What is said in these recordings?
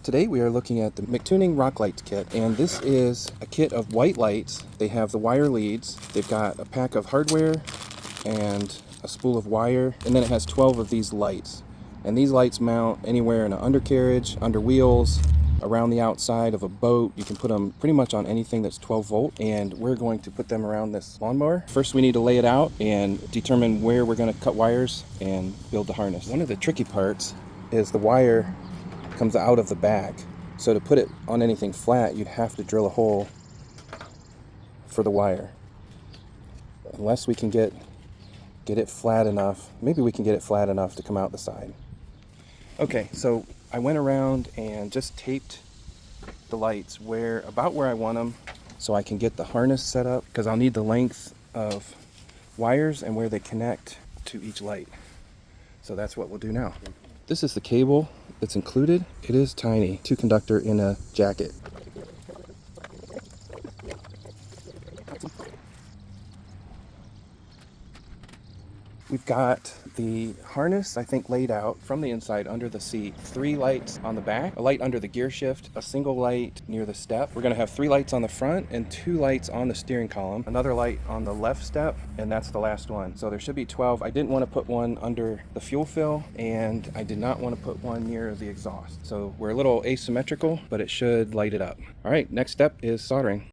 Today we are looking at the MICTUNING rock lights kit, and this is a kit of white lights. They have the wire leads, they've got a pack of hardware and a spool of wire, and then it has 12 of these lights. And these lights mount anywhere in an undercarriage, under wheels, around the outside of a boat. You can put them pretty much on anything that's 12 volt, and we're going to put them around this lawnmower. First we need to lay it out and determine where we're going to cut wires and build the harness. One of the tricky parts is the wire comes out of the back, so to put it on anything flat you'd have to drill a hole for the wire. Unless we can get it flat enough, maybe we can get it flat enough to come out the side. Okay, so I went around and just taped the lights about where I want them, so I can get the harness set up, because I'll need the length of wires and where they connect to each light. So that's what we'll do now. This is the cable that's included. It is tiny, 2-conductor in a jacket. We've got the harness, I think, laid out from the inside under the seat. 3 lights on the back, a light under the gear shift, a single light near the step. We're gonna have 3 lights on the front and 2 lights on the steering column, another light on the left step, and that's the last one. So there should be 12. I didn't want to put one under the fuel fill, and I did not want to put one near the exhaust. So we're a little asymmetrical, but it should light it up. All right, next step is soldering.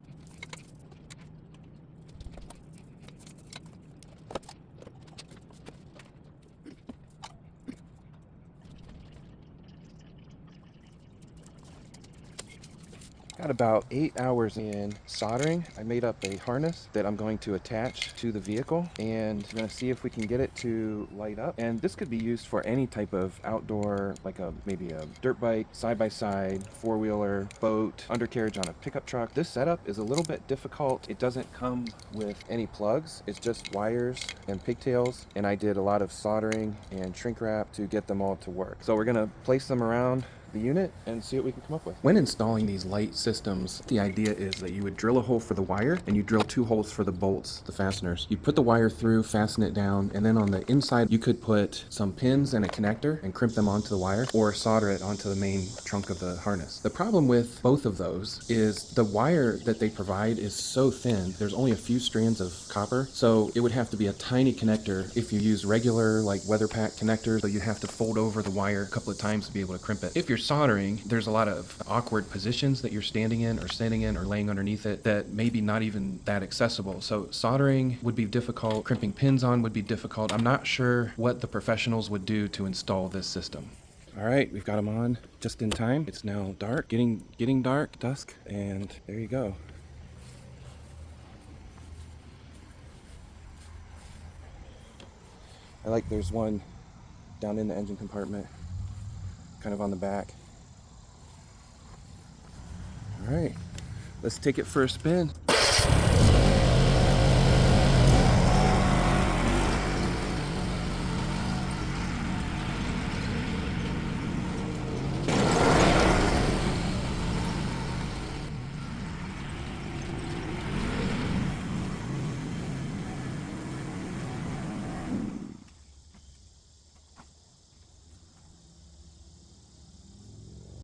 Got about 8 hours in soldering. I made up a harness that I'm going to attach to the vehicle, and I'm going to see if we can get it to light up. And this could be used for any type of outdoor, like maybe a dirt bike, side-by-side, 4-wheeler, boat, undercarriage on a pickup truck. This setup is a little bit difficult. It doesn't come with any plugs. It's just wires and pigtails, and I did a lot of soldering and shrink wrap to get them all to work. So we're going to place them around the unit and see what we can come up with. When installing these light systems, the idea is that you would drill a hole for the wire and you drill 2 holes for the bolts, the fasteners. You put the wire through, fasten it down, and then on the inside you could put some pins and a connector and crimp them onto the wire, or solder it onto the main trunk of the harness. The problem with both of those is the wire that they provide is so thin. There's only a few strands of copper, so it would have to be a tiny connector. If you use regular like weather pack connectors, so you'd have to fold over the wire a couple of times to be able to crimp it. If you're soldering, there's a lot of awkward positions that you're standing in or sitting in or laying underneath it that maybe not even that accessible. So soldering would be difficult, crimping pins on would be difficult. I'm not sure what the professionals would do to install this system. All right, we've got them on just in time. It's now dark, getting dark, dusk, and there you go. I like there's one down in the engine compartment, kind of on the back. All right, let's take it for a spin.